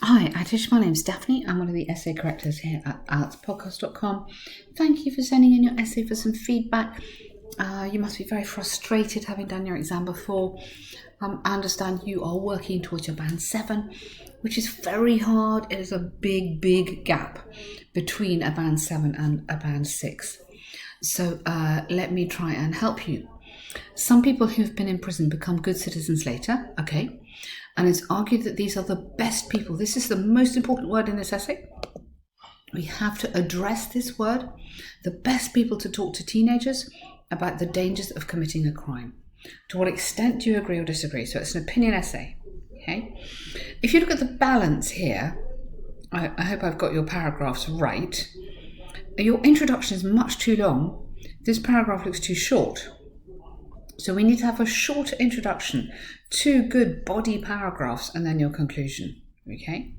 Hi, Atish. My name's Daphne. I'm one of the essay correctors here at ieltspodcast.com. Thank you for sending in your essay for some feedback. You must be very frustrated having done your exam before. I understand you are working towards your band 7, which is very hard. It is a big, big gap between a band 7 and a band 6. So let me try and help you. Some people who've been in prison become good citizens later, okay? And it's argued that these are the best people. This is the most important word in this essay. We have to address this word. The best people to talk to teenagers about the dangers of committing a crime. To what extent do you agree or disagree? So it's an opinion essay, okay? If you look at the balance here, I hope I've got your paragraphs right. Your introduction is much too long. This paragraph looks too short. So we need to have a shorter introduction, 2 good body paragraphs, and then your conclusion, okay?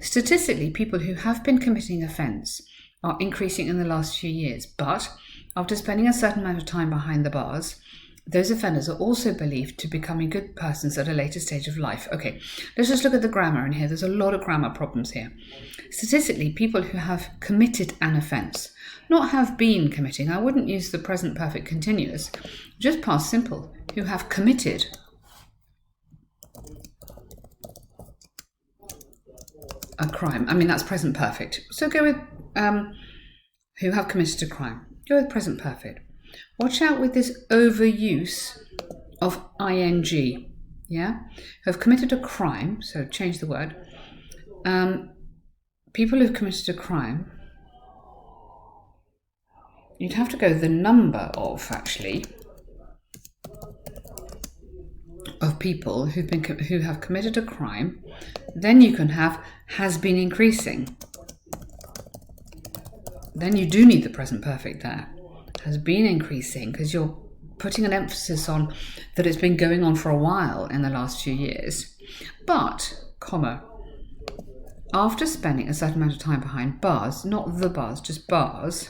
Statistically, people who have been committing offence are increasing in the last few years, but after spending a certain amount of time behind the bars, those offenders are also believed to becoming good persons at a later stage of life. Okay, let's just look at the grammar in here. There's a lot of grammar problems here. Statistically, people who have committed an offence, not have been committing, I wouldn't use the present perfect continuous, just past simple, who have committed a crime. I mean, that's present perfect. So go with who have committed a crime. Go with present perfect. Watch out with this overuse of ing, yeah? Who have committed a crime, so change the word. People who've committed a crime, you'd have to go the number of, actually, of people who have committed a crime. Then you can have has been increasing. Then you do need the present perfect there. Has been increasing, because you're putting an emphasis on that it's been going on for a while in the last few years. But, comma, after spending a certain amount of time behind bars, not the bars, just bars,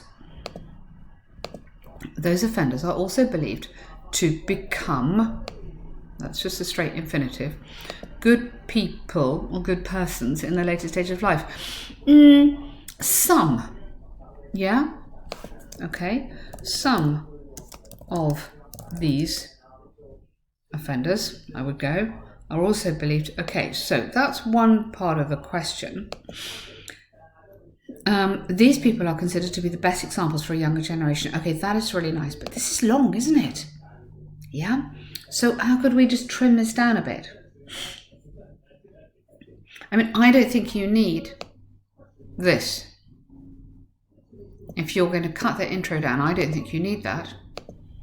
those offenders are also believed to become, that's just a straight infinitive, good people or good persons in the later stage of life. Some, yeah? Okay, some of these offenders, I would go, are also believed. Okay, so that's one part of the question. These people are considered to be the best examples for a younger generation. Okay, that is really nice, but this is long, isn't it? Yeah? So how could we just trim this down a bit? I mean, I don't think you need this. If you're going to cut the intro down, I don't think you need that.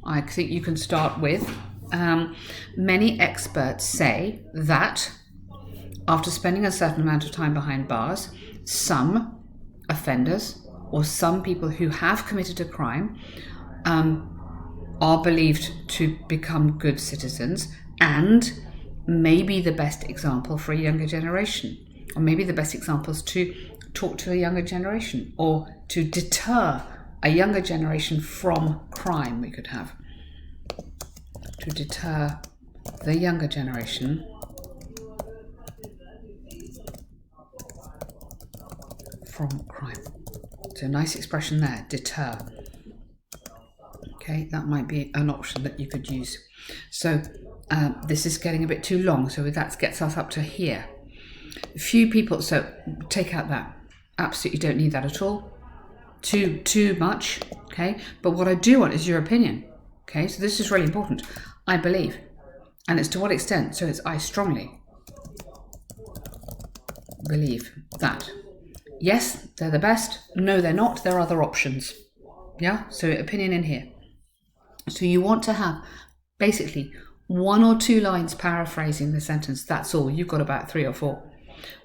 I think you can start with, many experts say that after spending a certain amount of time behind bars, some offenders or some people who have committed a crime are believed to become good citizens and maybe the best example for a younger generation, or maybe the best examples to talk to a younger generation or to deter a younger generation from crime. We could have to deter the younger generation from crime. So nice expression there, deter. Okay, that might be an option that you could use. So this is getting a bit too long, so that gets us up to here. Few people, so take out that. Absolutely don't need that at all. Too much, okay? But what I do want is your opinion, okay? So this is really important. I believe, and it's to what extent? So it's I strongly believe that. Yes, they're the best. No, they're not. There are other options. Yeah, so opinion in here. So you want to have basically 1 or 2 lines paraphrasing the sentence. That's all. You've got about 3 or 4.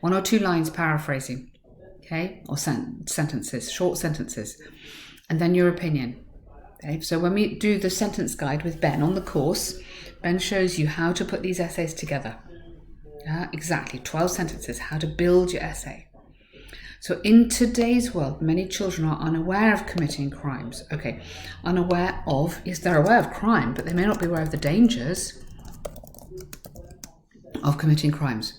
1 or 2 lines paraphrasing, okay? Or sentences, short sentences. And then your opinion. Okay? So when we do the sentence guide with Ben on the course, Ben shows you how to put these essays together. Exactly, 12 sentences, how to build your essay. So in today's world, many children are unaware of committing crimes. Okay, unaware of, yes, they're aware of crime, but they may not be aware of the dangers of committing crimes.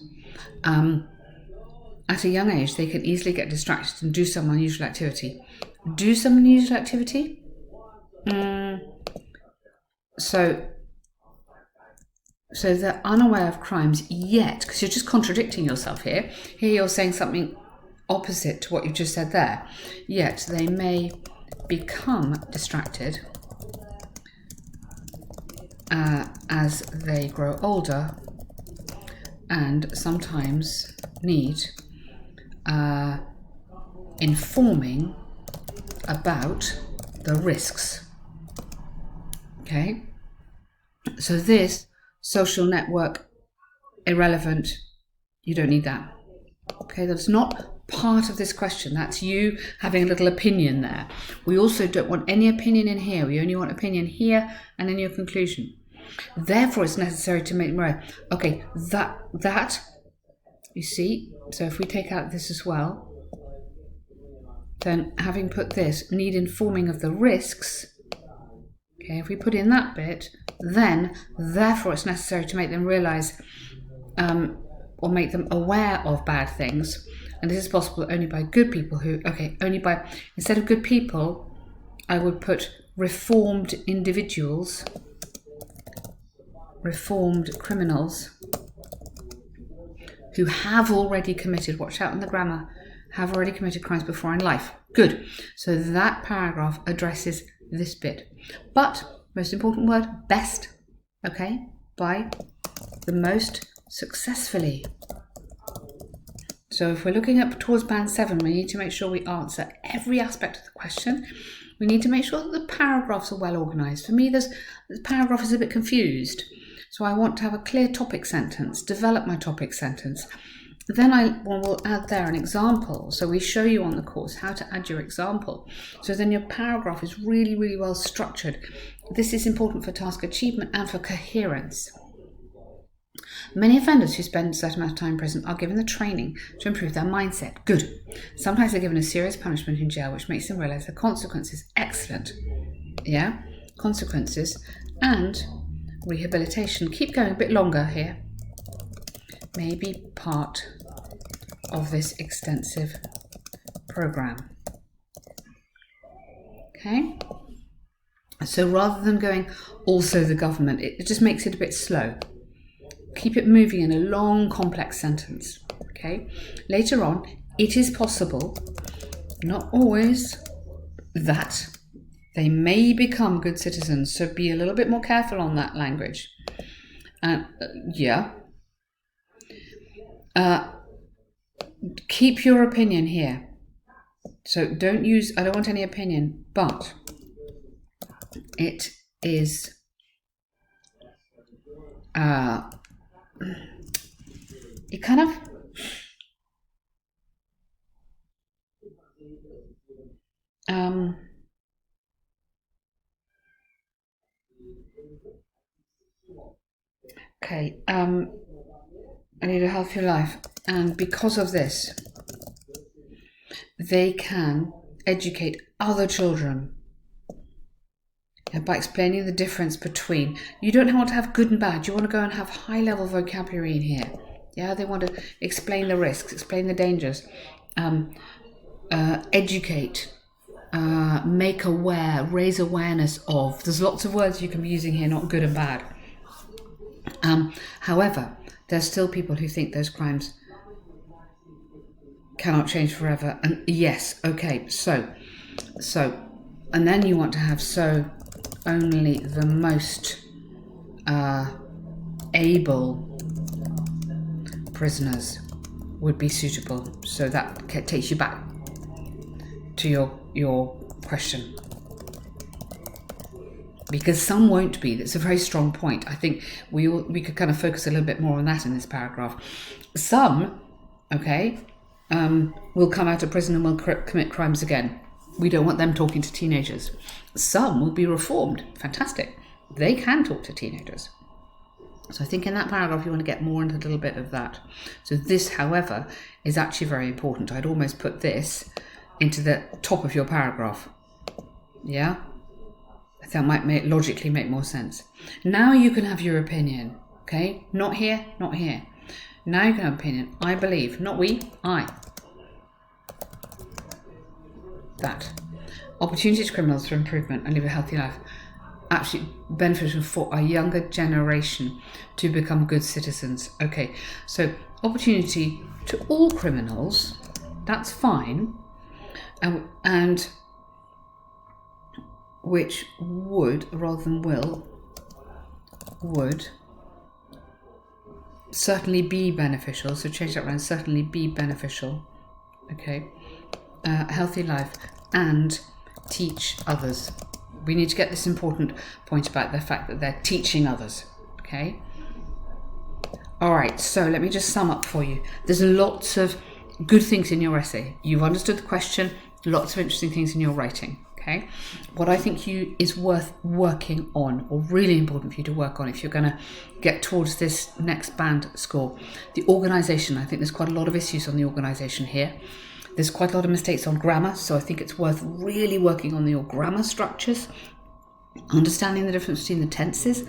at a young age, they can easily get distracted and do some unusual activity. Do some unusual activity? So they're unaware of crimes yet, because you're just contradicting yourself here. Here you're saying something opposite to what you just said there. Yet they may become distracted as they grow older, and sometimes need informing about the risks. Okay, so this social network, irrelevant, you don't need that. Okay, that's not part of this question. That's you having a little opinion there. We also don't want any opinion in here. We only want opinion here and in your conclusion. Therefore, it's necessary to make more. Okay, that you see. So if we take out this as well, then having put this, need informing of the risks. Okay, if we put in that bit, then therefore it's necessary to make them realize or make them aware of bad things. And this is possible only by good people instead of good people, I would put reformed individuals, reformed criminals who have already committed, watch out on the grammar, have already committed crimes before in life. Good. So that paragraph addresses this bit. But, most important word, best, okay, by the most successfully. So if we're looking up towards band 7, we need to make sure we answer every aspect of the question. We need to make sure that the paragraphs are well organised. For me, this paragraph is a bit confused. So I want to have a clear topic sentence, develop my topic sentence. Then we'll add there an example. So we show you on the course how to add your example. So then your paragraph is really, really well structured. This is important for task achievement and for coherence. Many offenders who spend a certain amount of time in prison are given the training to improve their mindset. Good. Sometimes they're given a serious punishment in jail, which makes them realise the consequences. Excellent. Yeah? Consequences and rehabilitation. Keep going a bit longer here. May be part of this extensive program. Okay? So rather than going also the government, it just makes it a bit slow. Keep it moving in a long, complex sentence. Okay? Later on, it is possible, not always, that they may become good citizens. So be a little bit more careful on that language. Keep your opinion here. So don't use, I don't want any opinion, but it is it kind of okay, I need a healthier life, and because of this they can educate other children by explaining the difference between, you don't want to have good and bad, you want to go and have high level vocabulary in here. Yeah, they want to explain the risks, explain the dangers, educate, make aware, raise awareness of. There's lots of words you can be using here, not good and bad. However, there's still people who think those crimes cannot change forever. And yes, okay, so, and then you want to have only the most able prisoners would be suitable. So that takes you back to your question. Because some won't be. That's a very strong point. I think we could kind of focus a little bit more on that in this paragraph. Some, okay, will come out of prison and will commit crimes again. We don't want them talking to teenagers. Some will be reformed. Fantastic. They can talk to teenagers. So I think in that paragraph you want to get more into a little bit of that. So this, however, is actually very important. I'd almost put this into the top of your paragraph. Yeah? That might logically make more sense. Now you can have your opinion. Okay? Not here, not here. Now you can have an opinion. I believe, not we, I. That opportunities criminals for improvement and live a healthy life. Actually beneficial for a younger generation to become good citizens. Okay, so opportunity to all criminals, that's fine, and which would, rather than will, would certainly be beneficial. So change that around, certainly be beneficial. Okay, healthy life and teach others. We need to get this important point about the fact that they're teaching others. Okay. All right. So let me just sum up for you. There's lots of good things in your essay. You've understood the question. Lots of interesting things in your writing. Okay. What I think is worth working on, or really important for you to work on if you're going to get towards this next band score, the organisation. I think there's quite a lot of issues on the organisation here. There's quite a lot of mistakes on grammar, so I think it's worth really working on your grammar structures, understanding the difference between the tenses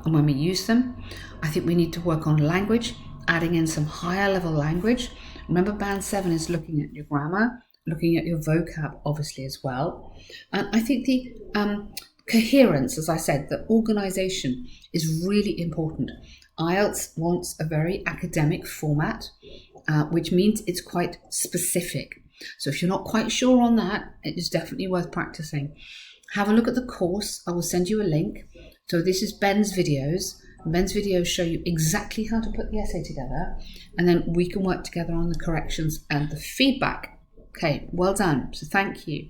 and when we use them. I think we need to work on language, adding in some higher level language. Remember, band 7 is looking at your grammar, looking at your vocab, obviously, as well. And I think the coherence, as I said, the organisation is really important. Ielts wants a very academic format, which means it's quite specific. So if you're not quite sure on that, it is definitely worth practicing. Have a look at the course. I will send you a link. So this is Ben's videos. Ben's videos show you exactly how to put the essay together, and then we can work together on the corrections and the feedback. Okay, well done. So thank you.